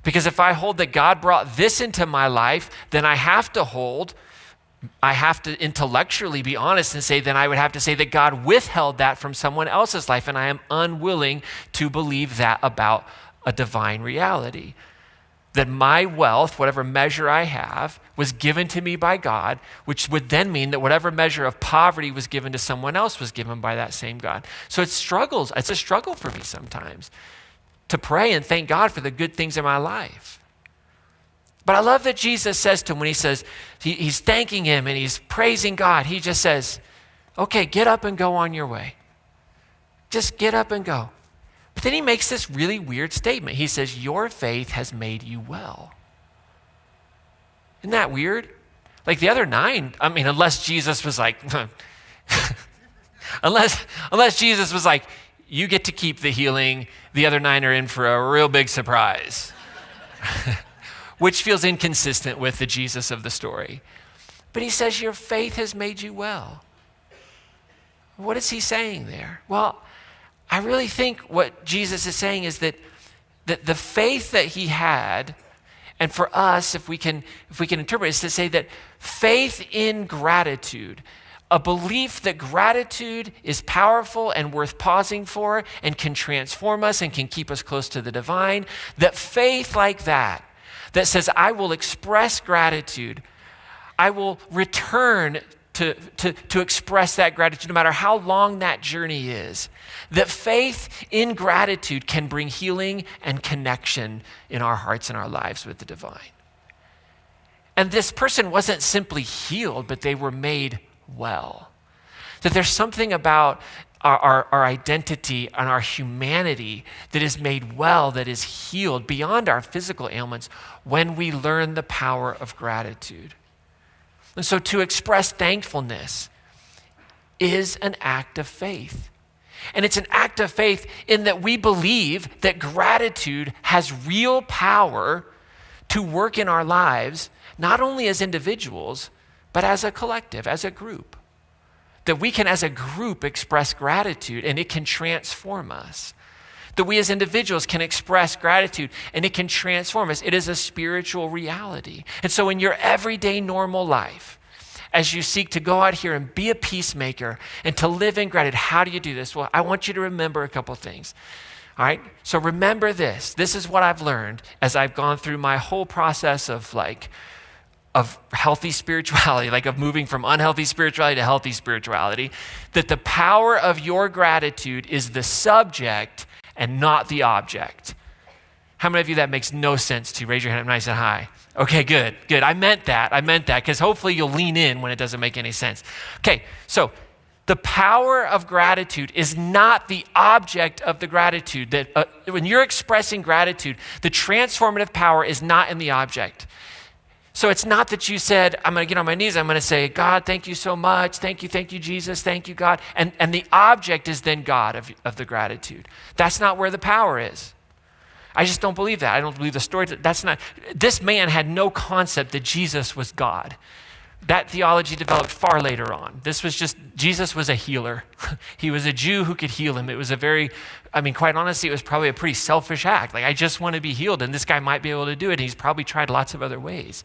Because if I hold that God brought this into my life, then I have to intellectually be honest and say, then I would have to say that God withheld that from someone else's life, and I am unwilling to believe that about a divine reality. That my wealth, whatever measure I have, was given to me by God, which would then mean that whatever measure of poverty was given to someone else was given by that same God. So it's a struggle for me sometimes to pray and thank God for the good things in my life. But I love that Jesus says to him, when he says, he's thanking him and he's praising God, he just says, okay, get up and go on your way. Just get up and go. But then he makes this really weird statement. He says, your faith has made you well. Isn't that weird? Like the other 9, I mean, unless Jesus was like, unless Jesus was like, you get to keep the healing, the other 9 are in for a real big surprise. Which feels inconsistent with the Jesus of the story. But he says, your faith has made you well. What is he saying there? Well, I really think what Jesus is saying is that the faith that he had, and for us, if we can interpret it, is to say that faith in gratitude, a belief that gratitude is powerful and worth pausing for and can transform us and can keep us close to the divine, that faith like that says, I will express gratitude, I will return to express that gratitude no matter how long that journey is, that faith in gratitude can bring healing and connection in our hearts and our lives with the divine. And this person wasn't simply healed, but they were made well. That there's something about our identity and our humanity that is made well, that is healed beyond our physical ailments when we learn the power of gratitude. And so to express thankfulness is an act of faith. And it's an act of faith in that we believe that gratitude has real power to work in our lives, not only as individuals, but as a collective, as a group. That we can, as a group, express gratitude and it can transform us. That we as individuals can express gratitude and it can transform us. It is a spiritual reality. And so in your everyday normal life, as you seek to go out here and be a peacemaker and to live in gratitude, how do you do this? Well, I want you to remember a couple things. All right? So remember this. This is what I've learned as I've gone through my whole process of healthy spirituality, like of moving from unhealthy spirituality to healthy spirituality, that the power of your gratitude is the subject and not the object. How many of you that makes no sense to? Raise your hand up nice and high. Okay, good. I meant that, because hopefully you'll lean in when it doesn't make any sense. Okay, so the power of gratitude is not the object of the gratitude. That when you're expressing gratitude, the transformative power is not in the object. So it's not that you said, I'm going to get on my knees, I'm going to say, God, thank you so much. Thank you, Jesus. Thank you, God. And the object is then God of the gratitude. That's not where the power is. I just don't believe that. I don't believe the story. This man had no concept that Jesus was God. That theology developed far later on. Jesus was a healer. He was a Jew who could heal him. It was quite honestly, it was probably a pretty selfish act. Like, I just want to be healed, and this guy might be able to do it. And he's probably tried lots of other ways.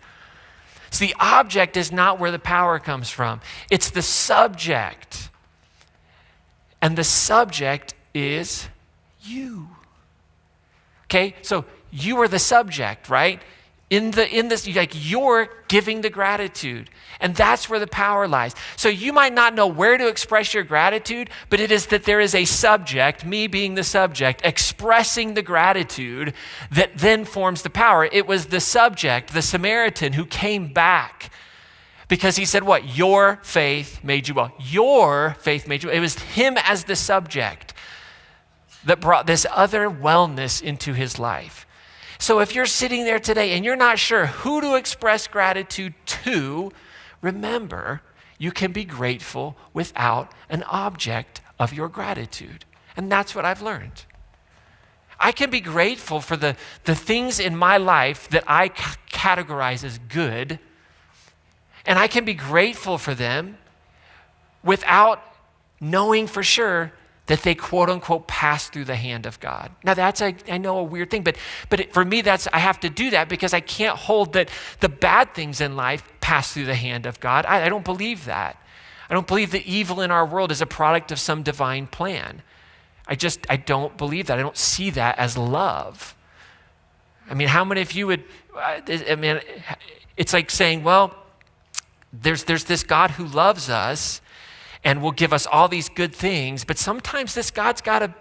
So the object is not where the power comes from. It's the subject. And the subject is you. Okay, so you are the subject, right? In this, you're giving the gratitude. And that's where the power lies. So you might not know where to express your gratitude, but it is that there is a subject, me being the subject, expressing the gratitude that then forms the power. It was the subject, the Samaritan, who came back because he said what? Your faith made you well. Your faith made you well. It was him as the subject that brought this other wellness into his life. So if you're sitting there today and you're not sure who to express gratitude to, remember, you can be grateful without an object of your gratitude. And that's what I've learned. I can be grateful for the things in my life that I categorize as good, and I can be grateful for them without knowing for sure that they quote unquote pass through the hand of God. Now that's, I know, a weird thing, but for me, I have to do that because I can't hold that the bad things in life pass through the hand of God. I don't believe that. I don't believe that evil in our world is a product of some divine plan. I don't believe that. I don't see that as love. I mean, how many of you would, it's like saying, well, there's this God who loves us and will give us all these good things, but sometimes this God's got to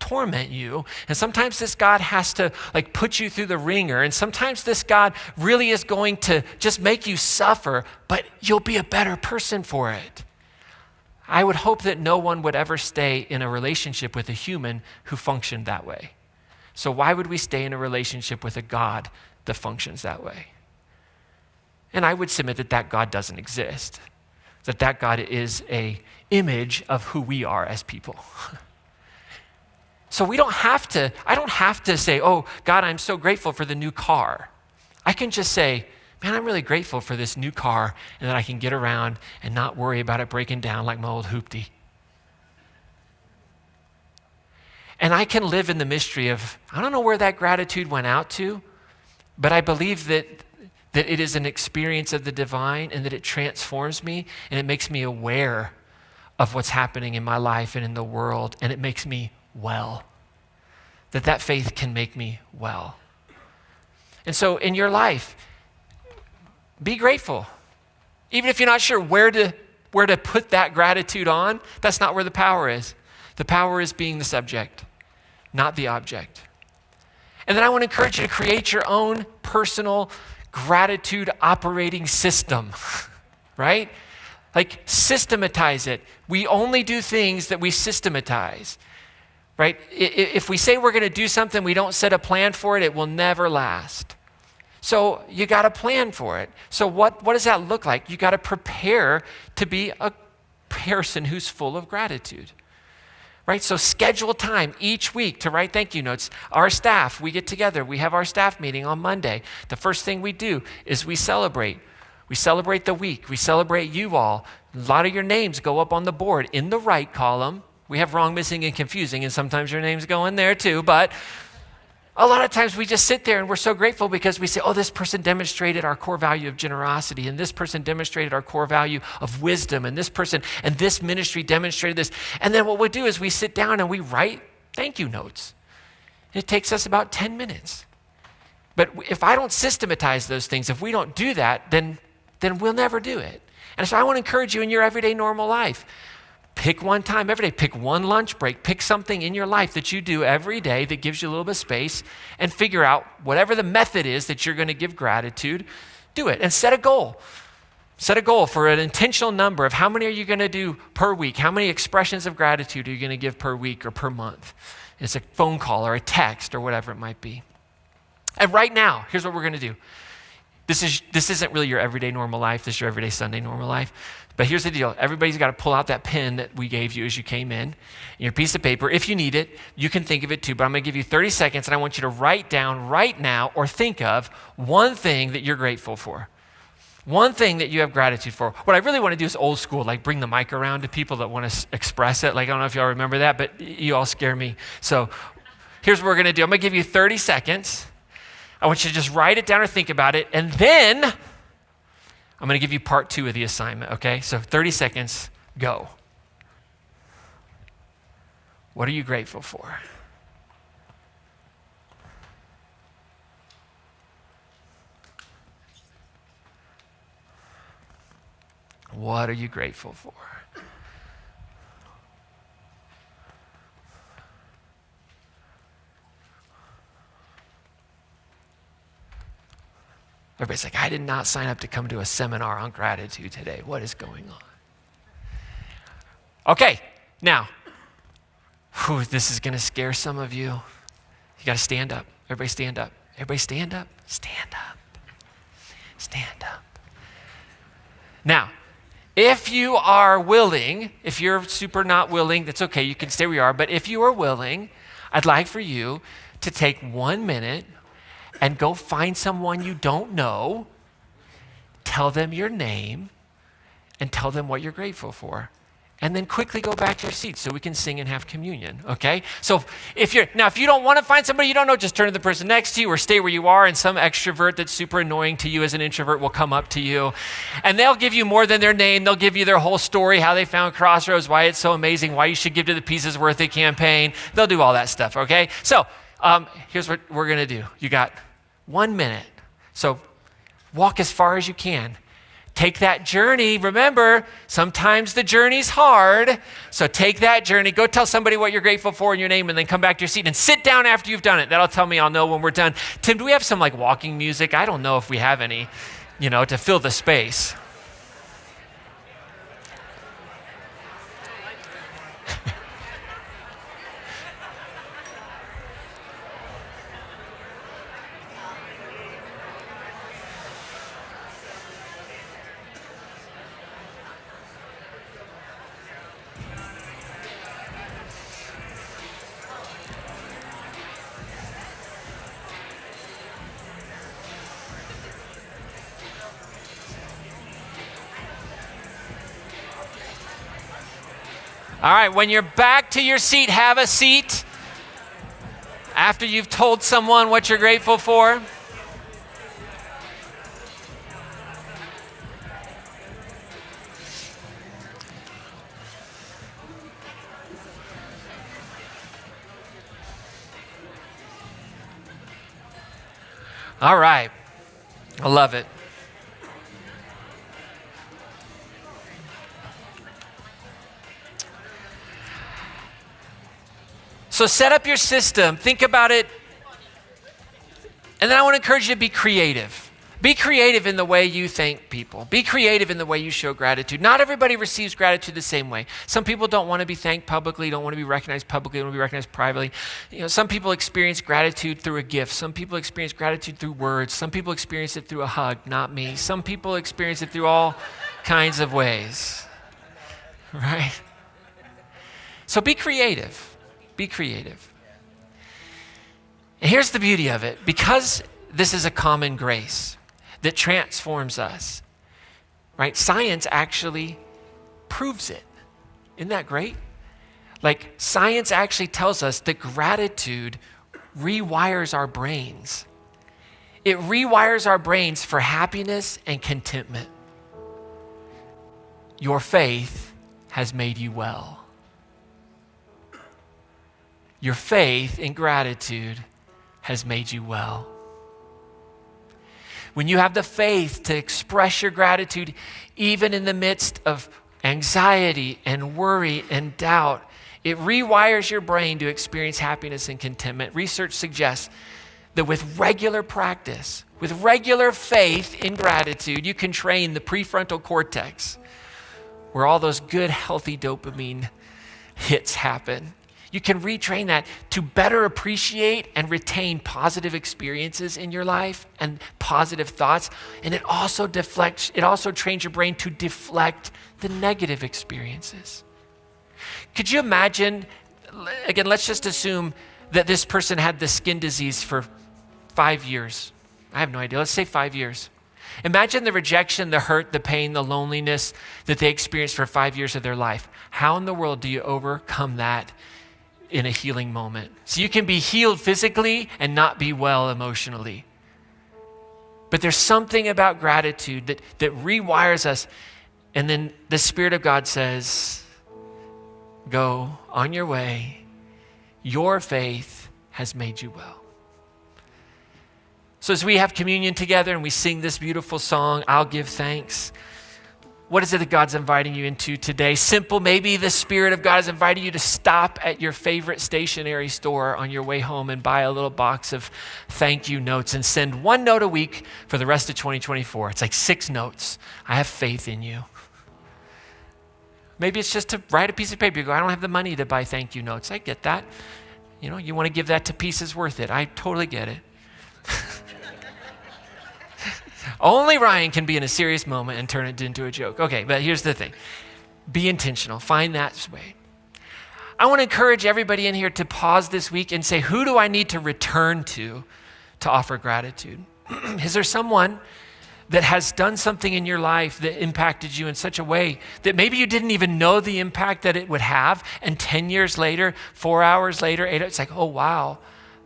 torment you, and sometimes this God has to like put you through the ringer, and sometimes this God really is going to just make you suffer, but you'll be a better person for it. I would hope that no one would ever stay in a relationship with a human who functioned that way. So why would we stay in a relationship with a God that functions that way? And I would submit that God doesn't exist, that God is a image of who we are as people. So I don't have to say, oh, God, I'm so grateful for the new car. I can just say, man, I'm really grateful for this new car and that I can get around and not worry about it breaking down like my old hoopty. And I can live in the mystery of, I don't know where that gratitude went out to, but I believe that it is an experience of the divine and that it transforms me and it makes me aware of what's happening in my life and in the world, and it makes me well. That faith can make me well. And so in your life, be grateful. Even if you're not sure where to put that gratitude on, that's not where the power is. The power is being the subject, not the object. And then I want to encourage you to create your own personal gratitude operating system, right? Like systematize it. We only do things that we systematize, right? If we say we're going to do something, we don't set a plan for it, it will never last. So you got to plan for it. So what does that look like? You got to prepare to be a person who's full of gratitude. Right? So schedule time each week to write thank you notes. Our staff, we get together. We have our staff meeting on Monday. The first thing we do is we celebrate. We celebrate the week. We celebrate you all. A lot of your names go up on the board in the right column. We have wrong, missing, and confusing, and sometimes your names go in there too, but a lot of times we just sit there and we're so grateful because we say, oh, this person demonstrated our core value of generosity, and this person demonstrated our core value of wisdom, and this person and this ministry demonstrated this. And then what we do is we sit down and we write thank you notes. It takes us about 10 minutes. But if I don't systematize those things, if we don't do that, then we'll never do it. And so I want to encourage you in your everyday normal life. Pick one time every day, pick one lunch break, pick something in your life that you do every day that gives you a little bit of space, and figure out whatever the method is that you're going to give gratitude, do it, and set a goal. Set a goal for an intentional number of how many are you going to do per week? How many expressions of gratitude are you going to give per week or per month? It's a phone call or a text or whatever it might be. And right now, here's what we're going to do. This isn't really your everyday normal life. This is your everyday Sunday normal life. But here's the deal. Everybody's got to pull out that pen that we gave you as you came in, and your piece of paper. If you need it, you can think of it too, but I'm going to give you 30 seconds, and I want you to write down right now or think of one thing that you're grateful for. One thing that you have gratitude for. What I really want to do is old school, like bring the mic around to people that want to express it. Like, I don't know if y'all remember that, but you all scare me. So here's what we're going to do. I'm going to give you 30 seconds. I want you to just write it down or think about it, and then I'm going to give you part 2 of the assignment, okay? So 30 seconds, go. What are you grateful for? What are you grateful for? Everybody's like, I did not sign up to come to a seminar on gratitude today. What is going on? Okay, now, this is going to scare some of you. You got to stand up. Everybody stand up. Everybody stand up. Stand up. Stand up. Now, if you are willing, if you're super not willing, that's okay. You can stay where you are. But if you are willing, I'd like for you to take 1 minute and go find someone you don't know, tell them your name, and tell them what you're grateful for. and then quickly go back to your seat so we can sing and have communion, okay? So if you don't want to find somebody you don't know, just turn to the person next to you or stay where you are, and some extrovert that's super annoying to you as an introvert will come up to you, and they'll give you more than their name. They'll give you their whole story, how they found Crossroads, why it's so amazing, why you should give to the Pieces Worth It campaign. They'll do all that stuff, okay? So here's what we're going to do. You got 1 minute. So walk as far as you can. Take that journey. Remember, sometimes the journey's hard. So take that journey. Go tell somebody what you're grateful for in your name, and then come back to your seat and sit down after you've done it. That'll tell me I'll know when we're done. Tim, do we have some like walking music? I don't know if we have any, to fill the space. All right, when you're back to your seat, have a seat. After you've told someone what you're grateful for. All right, I love it. So set up your system, think about it, and then I want to encourage you to be creative. Be creative in the way you thank people. Be creative in the way you show gratitude. Not everybody receives gratitude the same way. Some people don't want to be thanked publicly, don't want to be recognized publicly, don't want to be recognized privately. Some people experience gratitude through a gift. Some people experience gratitude through words. Some people experience it through a hug, not me. Some people experience it through all kinds of ways, right? So be creative. Be creative. And here's the beauty of it. Because this is a common grace that transforms us, right? Science actually proves it. Isn't that great? Like, science actually tells us that gratitude rewires our brains. It rewires our brains for happiness and contentment. Your faith has made you well. Your faith in gratitude has made you well. When you have the faith to express your gratitude, even in the midst of anxiety and worry and doubt, it rewires your brain to experience happiness and contentment. Research suggests that with regular practice, with regular faith in gratitude, you can train the prefrontal cortex, where all those good, healthy dopamine hits happen. You can retrain that to better appreciate and retain positive experiences in your life and positive thoughts. And it also trains your brain to deflect the negative experiences. Could you imagine, again, let's just assume that this person had the skin disease for 5 years. I have no idea. Let's say 5 years. Imagine the rejection, the hurt, the pain, the loneliness that they experienced for 5 years of their life. How in the world do you overcome that in a healing moment? So you can be healed physically and not be well emotionally. But there's something about gratitude that rewires us. And then the Spirit of God says, go on your way. Your faith has made you well. So as we have communion together and we sing this beautiful song, I'll give thanks, what is it that God's inviting you into today? Simple, maybe the Spirit of God is inviting you to stop at your favorite stationery store on your way home and buy a little box of thank you notes and send 1 note a week for the rest of 2024. It's like 6 notes. I have faith in you. Maybe it's just to write a piece of paper. You go, I don't have the money to buy thank you notes. I get that. You want to give that to Pieces Worth It. I totally get it. Only Ryan can be in a serious moment and turn it into a joke. Okay, but here's the thing. Be intentional. Find that way. I want to encourage everybody in here to pause this week and say, who do I need to return to offer gratitude? Is there someone that has done something in your life that impacted you in such a way that maybe you didn't even know the impact that it would have. And 10 years later, 4 hours later, it's like, oh, wow,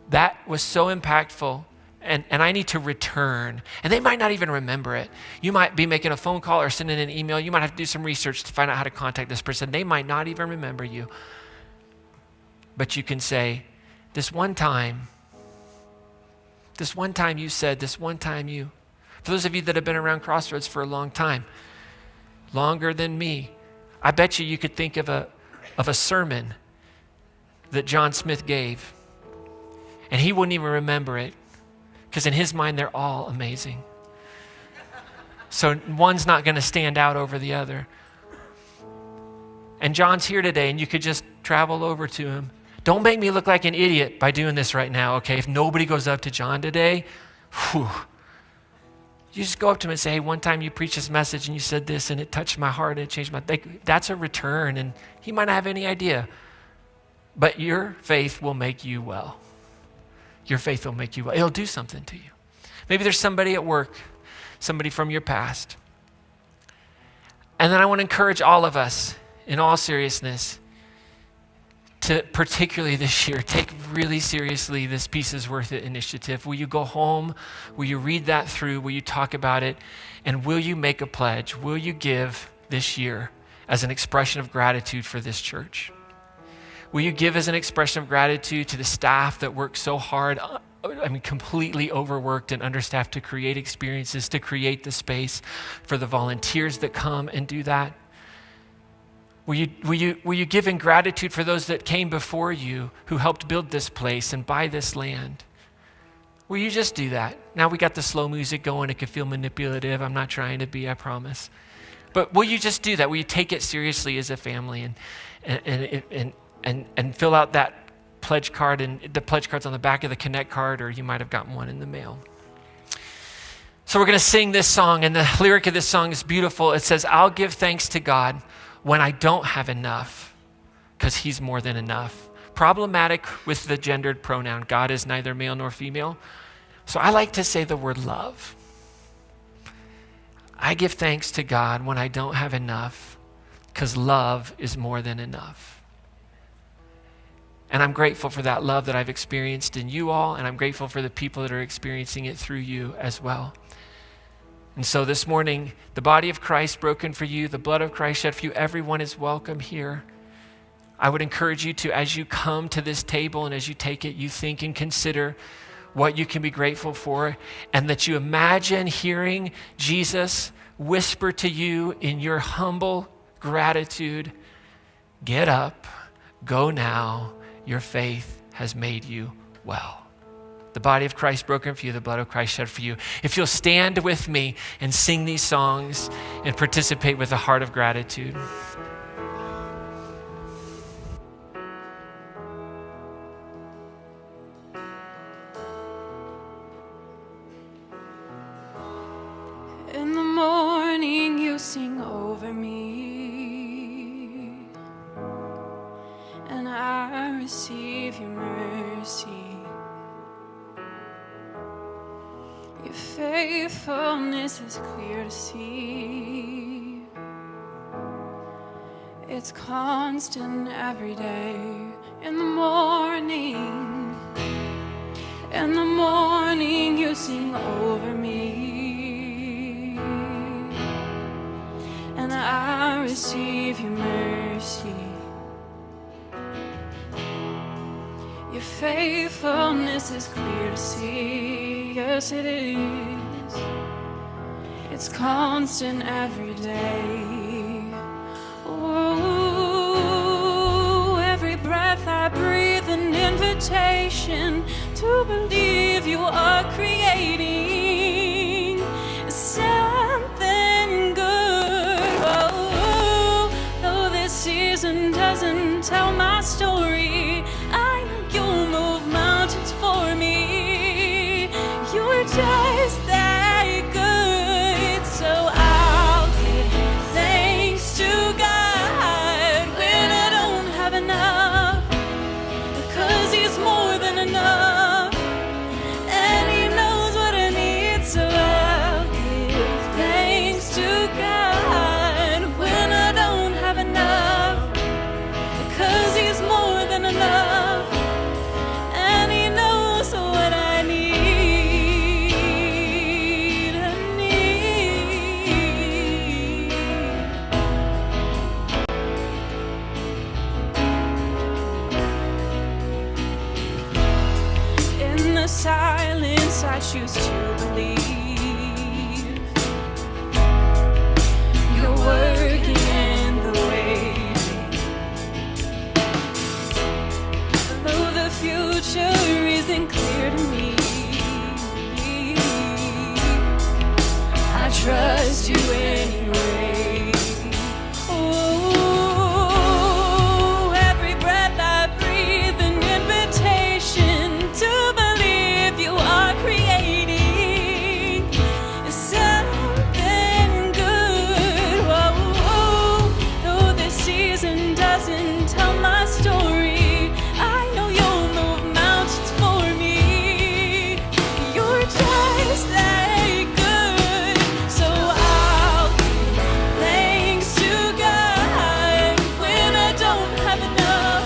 that was so impactful. And I need to return. And they might not even remember it. You might be making a phone call or sending an email. You might have to do some research to find out how to contact this person. They might not even remember you. But you can say, this one time you said, this one time you. For those of you that have been around Crossroads for a long time, longer than me, I bet you could think of a sermon that John Smith gave. And he wouldn't even remember it. Because in his mind, they're all amazing. So one's not going to stand out over the other. And John's here today, and you could just travel over to him. Don't make me look like an idiot by doing this right now, okay? If nobody goes up to John today, you just go up to him and say, hey, one time you preached this message and you said this and it touched my heart and it changed my, that's a return. And he might not have any idea, but your faith will make you well. Your faith will make you well. It'll do something to you. Maybe there's somebody at work, somebody from your past. And then I want to encourage all of us, in all seriousness, to particularly this year, take really seriously this Peace is Worth It initiative. Will you go home? Will you read that through? Will you talk about it? And will you make a pledge? Will you give this year as an expression of gratitude for this church? Will you give as an expression of gratitude to the staff that worked so hard, completely overworked and understaffed to create experiences, to create the space, for the volunteers that come and do that? Will you give in gratitude for those that came before you who helped build this place and buy this land? Will you just do that? Now we got the slow music going. It could feel manipulative. I'm not trying to be, I promise. But will you just do that? Will you take it seriously as a family and fill out that pledge card, and the pledge card's on the back of the Connect card, or you might have gotten one in the mail. So we're going to sing this song, and the lyric of this song is beautiful. It says, I'll give thanks to God when I don't have enough, because he's more than enough. Problematic with the gendered pronoun. God is neither male nor female. So I like to say the word love. I give thanks to God when I don't have enough, because love is more than enough. And I'm grateful for that love that I've experienced in you all, and I'm grateful for the people that are experiencing it through you as well. And so this morning, the body of Christ broken for you, the blood of Christ shed for you, everyone is welcome here. I would encourage you to, as you come to this table and as you take it, you think and consider what you can be grateful for, and that you imagine hearing Jesus whisper to you in your humble gratitude, get up, go now, your faith has made you well. The body of Christ broken for you, the blood of Christ shed for you. If you'll stand with me and sing these songs and participate with a heart of gratitude. In the morning you sing over me, and I receive your mercy. Your faithfulness is clear to see. It's constant every day. In the morning you sing over me, and I receive your mercy. Your faithfulness is clear to see. Yes, it is. It's constant every day. Oh, every breath I breathe an invitation to believe you are creating something good. Oh, though this season doesn't tell my story, I know you'll move mountains for me. You're just that good. So I'll give thanks to God when I don't have enough, because he's more than enough, and he knows what I need. So I'll give to believe. You're working in the waiting. Though the future isn't clear to me, I trust you anyway. Oh, every breath I breathe, an invitation to believe you are creating something good. Whoa, though this season doesn't tell my story, I know you'll move mountains for me. You're just that good, so I'll give thanks to God when I don't have enough,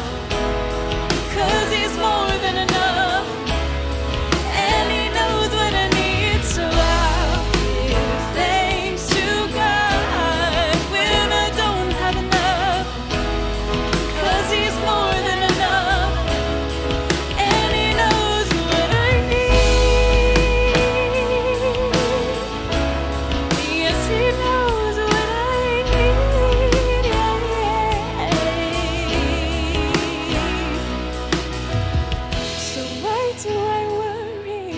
'cause He's more than enough, and He knows what I need. So I'll give thanks to God when I don't have enough, 'cause He's more than enough, and He knows what I need. Yes, He knows what I need. So why do I worry?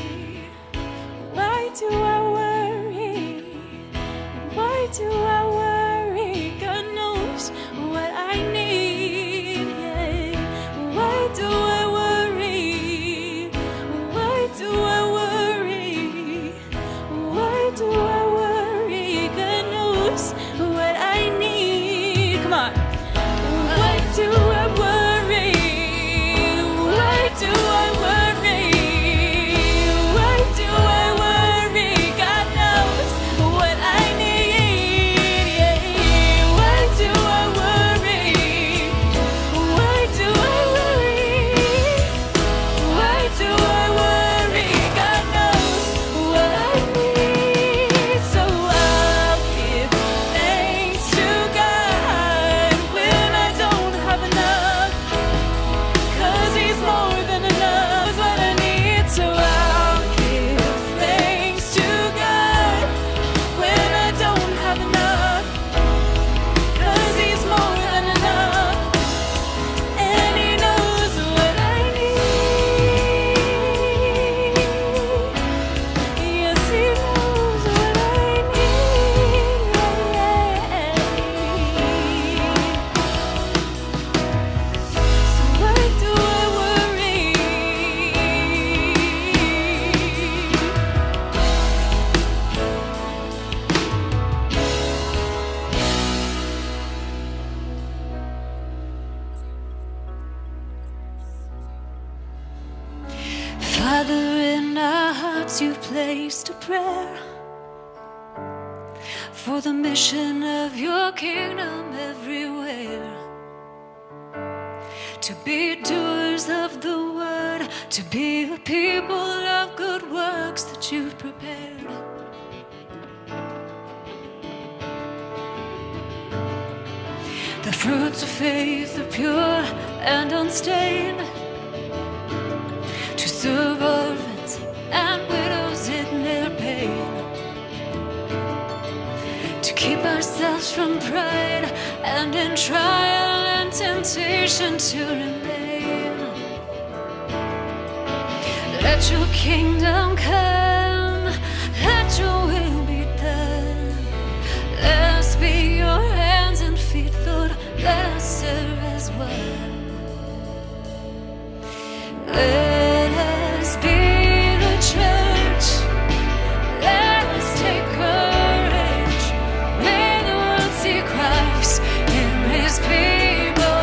Why do I worry? Why do I worry? God knows what I need. Yeah. Why do I worry? Why do I worry? Why do I worry? God knows what I need. Come on. Why do I worry? Why do I worry? Why do I worry? God knows what I need. Yeah. Why do I worry? Why do I worry? Why do I worry? God knows what I need. So I'll give thanks to God when I don't have enough, 'cause He's more than enough, what I need. So I'll give thanks to God when I don't have enough, 'cause He's more than enough, and He knows what I need. Yes, He knows what I need. So why do I worry? Father, in our hearts you've placed a prayer for the mission of your kingdom everywhere. To be doers of the word, to be a people of good works that you've prepared. The fruits of faith are pure and unstained, to serve orphans and widows in their pain, to keep ourselves from pride and in trial and temptation to remain. Let your kingdom come, let your will be done. Let us be your hands and feet, Lord, let us serve as one. Let us be the church, let us take courage. May the world see Christ in His people.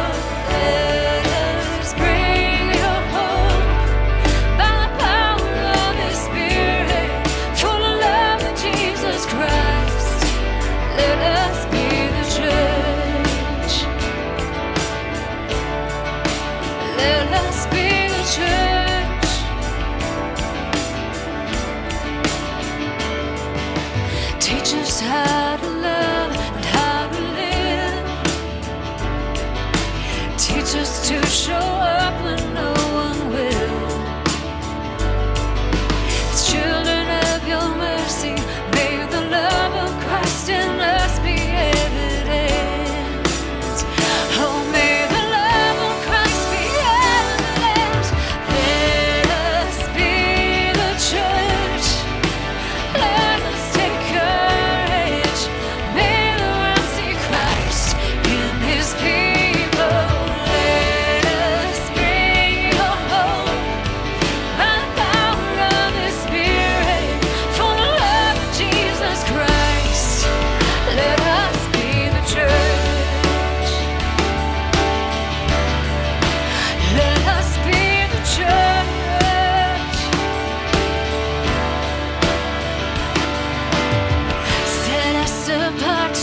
Let us bring your hope by the power of His Spirit, for the love of Jesus Christ. Let us be the church. Let us be the church. Teach us how to love and how to live. Teach us to show up when no one will. As children of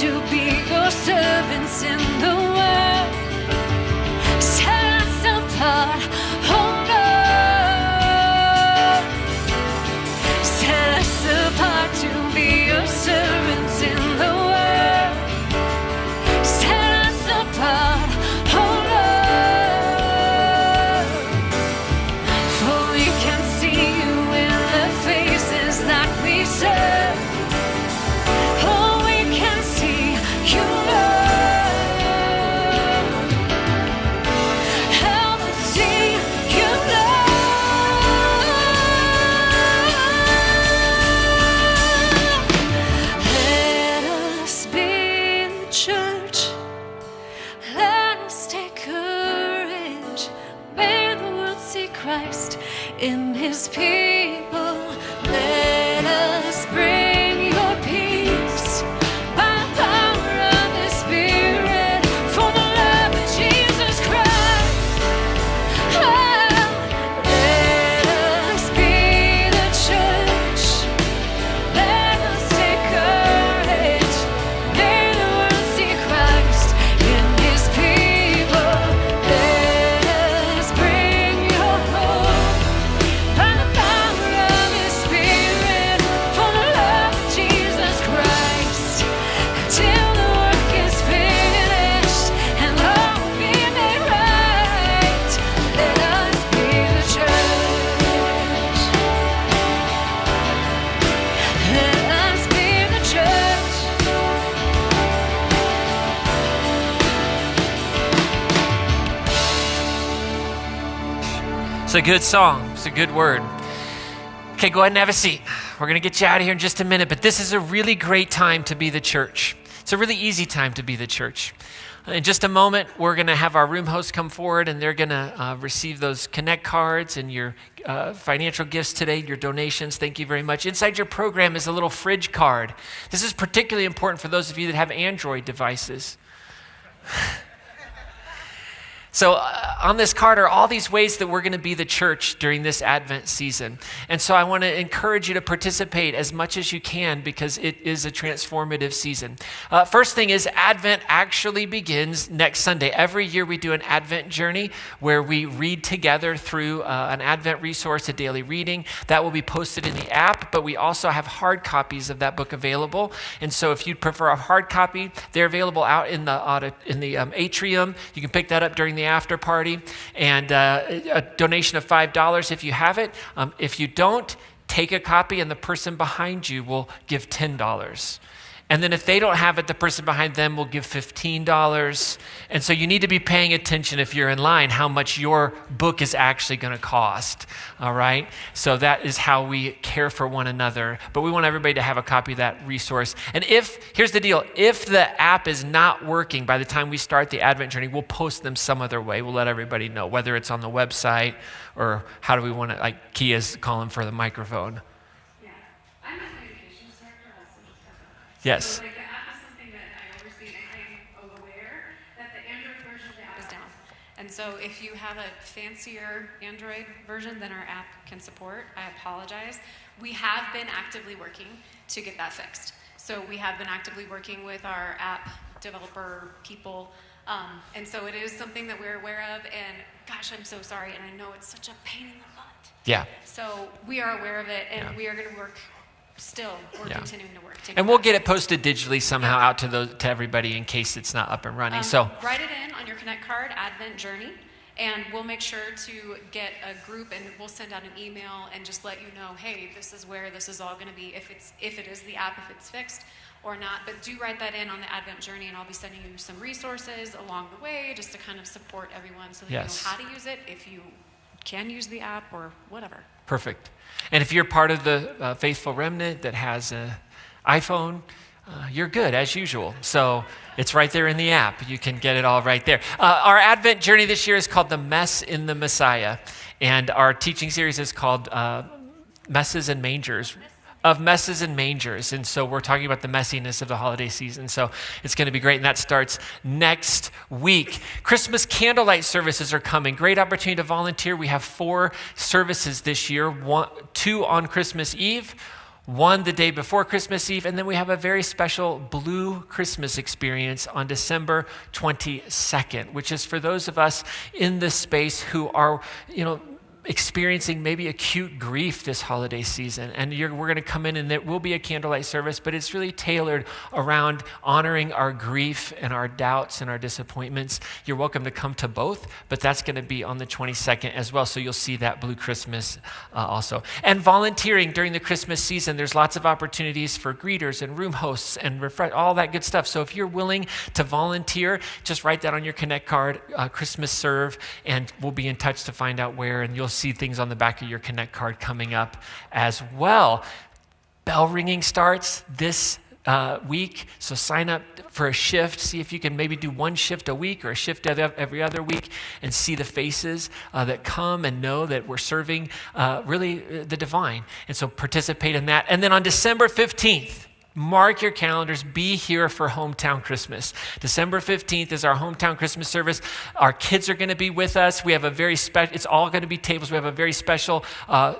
to be your servants in the world. Set us apart, oh Lord. Set us apart to be your servants in the world. Set us apart, oh Lord. For we can see you in the faces that we serve. Oh, we can see you, Lord. Help us see you, Lord. Let us be the church. Let us take courage. May the world see Christ in his people. Let us bring your peace by the power of the Spirit, for the love of Jesus Christ. Oh, let us be the church. Let us take courage. May the world see Christ in his people. Let us bring your hope by the power of his Spirit, for the love of Jesus Christ, until the work is finished and all will be made right. Let us be the church. Let us be the church. It's a good song. It's a good word. Okay, go ahead and have a seat. We're going to get you out of here in just a minute, but this is a really great time to be the church. It's a really easy time to be the church. In just a moment, we're going to have our room hosts come forward, and they're going to receive those Connect cards and your financial gifts today, your donations. Thank you very much. Inside your program is a little fridge card. This is particularly important for those of you that have Android devices. So on this card are all these ways that we're going to be the church during this Advent season. And so I want to encourage you to participate as much as you can, because it is a transformative season. First thing is, Advent actually begins next Sunday. Every year we do an Advent journey where we read together through an Advent resource, a daily reading. That will be posted in the app, but we also have hard copies of that book available. And so if you'd prefer a hard copy, they're available out in the atrium. You can pick that up during the after party, and a donation of $5 if you have it. If you don't, take a copy and the person behind you will give $10. And then if they don't have it, the person behind them will give $15. And so you need to be paying attention, if you're in line, how much your book is actually going to cost. All right? So that is how we care for one another. But we want everybody to have a copy of that resource. And here's the deal, if the app is not working by the time we start the Advent journey, we'll post them some other way. We'll let everybody know, whether it's on the website or how do we want to, like Kia's calling for the microphone. I'm a communications director also. Yes. So, the app is something that I oversee, and I'm aware that the Android version of the app is down. And so if you have a fancier Android version than our app can support, I apologize. We have been actively working to get that fixed. So we have been actively working with our app developer people. And so it is something that we're aware of, and gosh, I'm so sorry. And I know it's such a pain in the butt. Yeah. So we are aware of it, and we are going to work. We're continuing to work. And we'll get it posted digitally somehow out to everybody in case it's not up and running. So write it in on your Connect card, Advent Journey, and we'll make sure to get a group, and we'll send out an email and just let you know, hey, this is where this is all going to be, if it is the app, if it's fixed or not. But do write that in on the Advent Journey, and I'll be sending you some resources along the way just to kind of support everyone so that you know how to use it, if you can use the app or whatever. Perfect. And if you're part of the faithful remnant that has an iPhone, you're good as usual. So it's right there in the app. You can get it all right there. Our Advent journey this year is called The Mess in the Messiah. And our teaching series is called Messes and Mangers. Of messes and mangers. And so we're talking about the messiness of the holiday season. So it's going to be great. And that starts next week. Christmas candlelight services are coming. Great opportunity to volunteer. We have 4 services this year, 2 on Christmas Eve, one the day before Christmas Eve, and then we have a very special Blue Christmas experience on December 22nd, which is for those of us in this space who are, experiencing maybe acute grief this holiday season. And we're going to come in and there will be a candlelight service, but it's really tailored around honoring our grief and our doubts and our disappointments. You're welcome to come to both, but that's going to be on the 22nd as well. So you'll see that Blue Christmas also. And volunteering during the Christmas season, there's lots of opportunities for greeters and room hosts and all that good stuff. So if you're willing to volunteer, just write that on your Connect card, Christmas Serve, and we'll be in touch to find out where, and you'll see things on the back of your Connect card coming up as well. Bell ringing starts this week, so sign up for a shift. See if you can maybe do one shift a week or a shift every other week, and see the faces that come and know that we're serving really the divine. And so participate in that. And then on December 15th, mark your calendars, be here for Hometown Christmas. December 15th is our Hometown Christmas service. Our kids are going to be with us. We have a very special, it's all going to be tables. We have a very special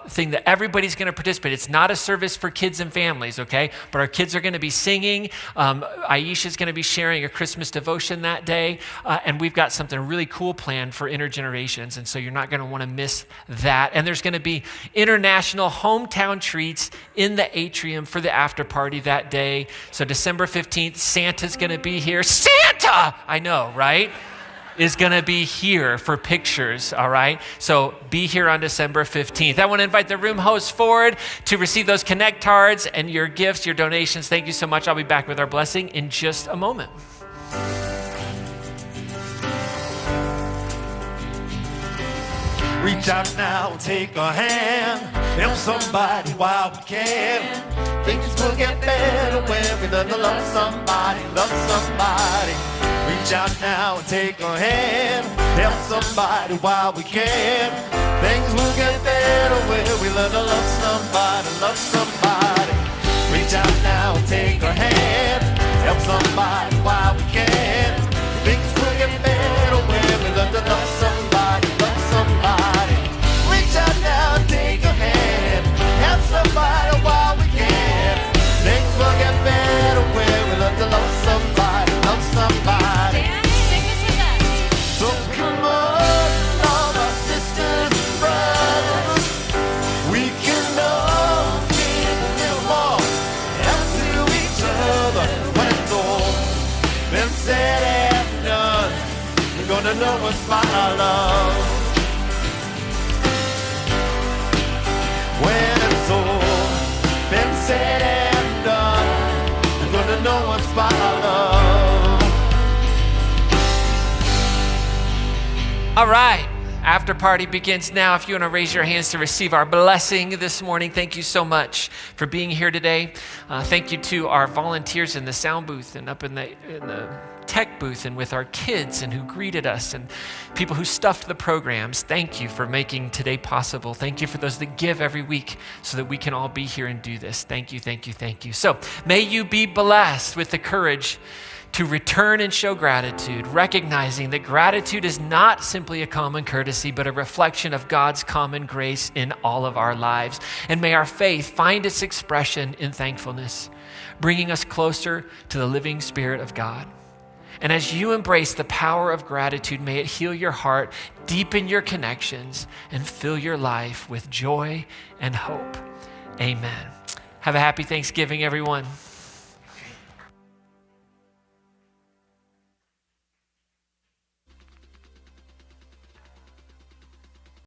thing that everybody's going to participate. It's not a service for kids and families, okay? But our kids are going to be singing. Aisha's going to be sharing a Christmas devotion that day. And we've got something really cool planned for intergenerations. And so you're not going to want to miss that. And there's going to be international hometown treats in the atrium for the after party that day. So December 15th, Santa's going to be here. Santa! I know, right? Is going to be here for pictures, all right? So be here on December 15th. I want to invite the room hosts forward to receive those Connect cards and your gifts, your donations. Thank you so much. I'll be back with our blessing in just a moment. Reach out now and take a hand. Help somebody while we can. Things will get better when we learn to love somebody, love somebody. Reach out now and take a hand. Help somebody while we can. Things will get better when we learn to love somebody, love somebody. Reach out now and take a hand. Help somebody while we can. Things will get better when we learn to love somebody, love somebody. Reach out now and take a hand. Help somebody while we can. Things will get better when we learn to love somebody, love somebody. Dan, sing this with us. So come on, all my sisters and brothers. We can all give a little more. Help to each other when it's all been said and done. We're gonna know what's my love. When it's all been said and done, we're gonna know what's my love. All right. After party begins now. If you want to raise your hands to receive our blessing this morning, thank you so much for being here today. Thank you to our volunteers in the sound booth and up in the tech booth and with our kids and who greeted us and people who stuffed the programs. Thank you for making today possible. Thank you for those that give every week so that we can all be here and do this. Thank you, thank you, thank you. So may you be blessed with the courage to return and show gratitude, recognizing that gratitude is not simply a common courtesy, but a reflection of God's common grace in all of our lives. And may our faith find its expression in thankfulness, bringing us closer to the living Spirit of God. And as you embrace the power of gratitude, may it heal your heart, deepen your connections, and fill your life with joy and hope. Amen. Have a happy Thanksgiving, everyone.